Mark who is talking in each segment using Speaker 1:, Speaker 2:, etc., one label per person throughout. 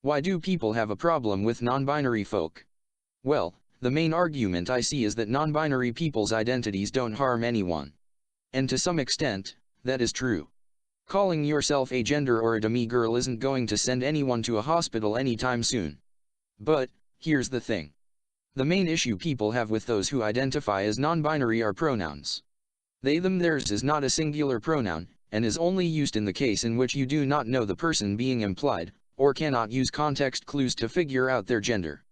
Speaker 1: Why do people have a problem with non-binary folk? Well, the main argument I see is that non-binary people's identities don't harm anyone. And to some extent, that is true. Calling yourself a gender or a demi-girl isn't going to send anyone to a hospital anytime soon. But, here's the thing. The main issue people have with those who identify as non-binary are pronouns. They them theirs is not a singular pronoun, and is only used in the case in which you do not know the person being implied, or cannot use context clues to figure out their gender.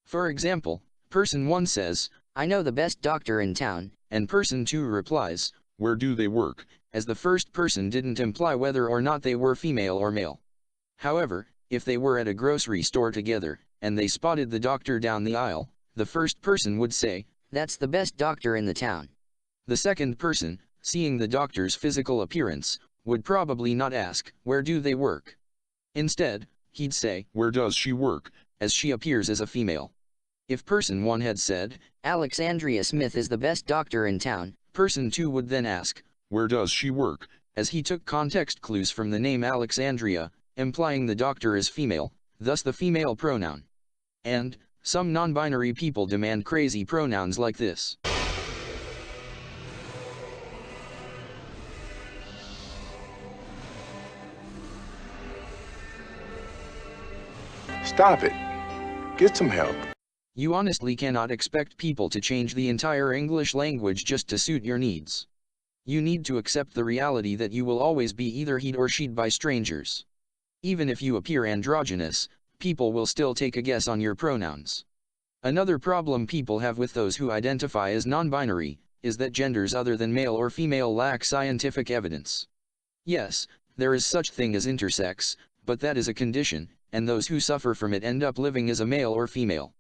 Speaker 1: For example, person 1 says, "I know the best doctor in town," and person 2 replies, "Where do they work?" as the first person didn't imply whether or not they were female or male. However, if they were at a grocery store together, and they spotted the doctor down the aisle, the first person would say, "That's the best doctor in the town." The second person, seeing the doctor's physical appearance, would probably not ask, "Where do they work?" Instead, he'd say, "Where does she work?" as she appears as a female. If person 1 had said, "Alexandria Smith is the best doctor in town," person 2 would then ask, "Where does she work?" as he took context clues from the name Alexandria, implying the doctor is female, thus the female pronoun. And, some non-binary people demand crazy pronouns like this.
Speaker 2: Stop it. Get some help.
Speaker 1: You honestly cannot expect people to change the entire English language just to suit your needs. You need to accept the reality that you will always be either he'd or she'd by strangers. Even if you appear androgynous, people will still take a guess on your pronouns. Another problem people have with those who identify as non-binary is that genders other than male or female lack scientific evidence. Yes, there is such thing as intersex, but that is a condition, and those who suffer from it end up living as a male or female.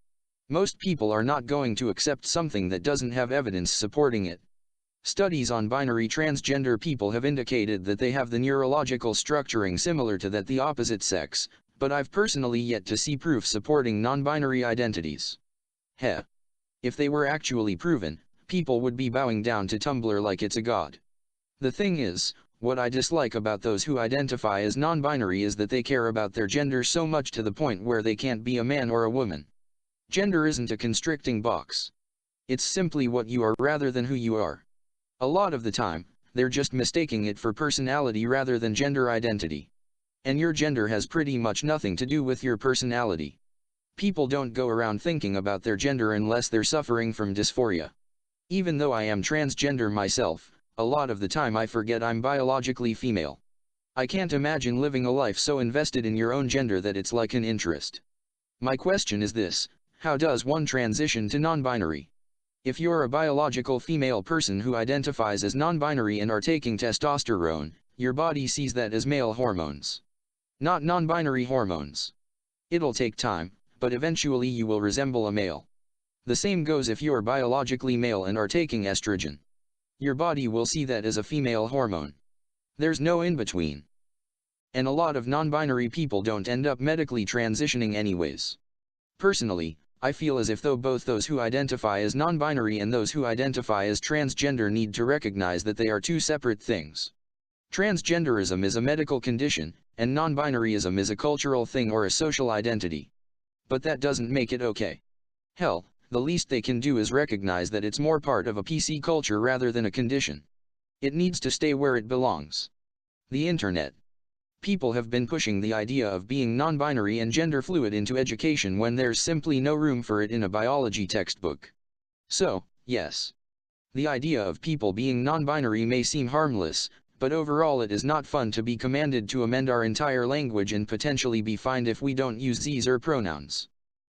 Speaker 1: Most people are not going to accept something that doesn't have evidence supporting it. Studies on binary transgender people have indicated that they have the neurological structuring similar to that the opposite sex, but I've personally yet to see proof supporting non-binary identities. Heh. If they were actually proven, people would be bowing down to Tumblr like it's a god. The thing is, what I dislike about those who identify as non-binary is that they care about their gender so much to the point where they can't be a man or a woman. Gender isn't a constricting box. It's simply what you are rather than who you are. A lot of the time, they're just mistaking it for personality rather than gender identity. And your gender has pretty much nothing to do with your personality. People don't go around thinking about their gender unless they're suffering from dysphoria. Even though I am transgender myself, a lot of the time I forget I'm biologically female. I can't imagine living a life so invested in your own gender that it's like an interest. My question is this: how does one transition to non-binary? If you're a biological female person who identifies as non-binary and are taking testosterone, your body sees that as male hormones, not non-binary hormones. It'll take time, but eventually you will resemble a male. The same goes if you're biologically male and are taking estrogen. Your body will see that as a female hormone. There's no in-between. And a lot of non-binary people don't end up medically transitioning anyways. Personally, I feel as if though both those who identify as non-binary and those who identify as transgender need to recognize that they are two separate things. Transgenderism is a medical condition, and non-binaryism is a cultural thing or a social identity. But that doesn't make it okay. Hell, the least they can do is recognize that it's more part of a PC culture rather than a condition. It needs to stay where it belongs. The internet. People have been pushing the idea of being non-binary and gender fluid into education when there's simply no room for it in a biology textbook. So, yes. The idea of people being non-binary may seem harmless, but overall it is not fun to be commanded to amend our entire language and potentially be fined if we don't use these or pronouns.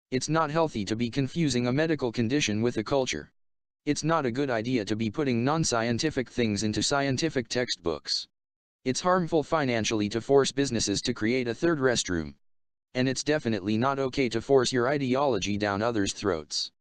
Speaker 1: It's not healthy to be confusing a medical condition with a culture. It's not a good idea to be putting non-scientific things into scientific textbooks. It's harmful financially to force businesses to create a third restroom. And it's definitely not okay to force your ideology down others' throats.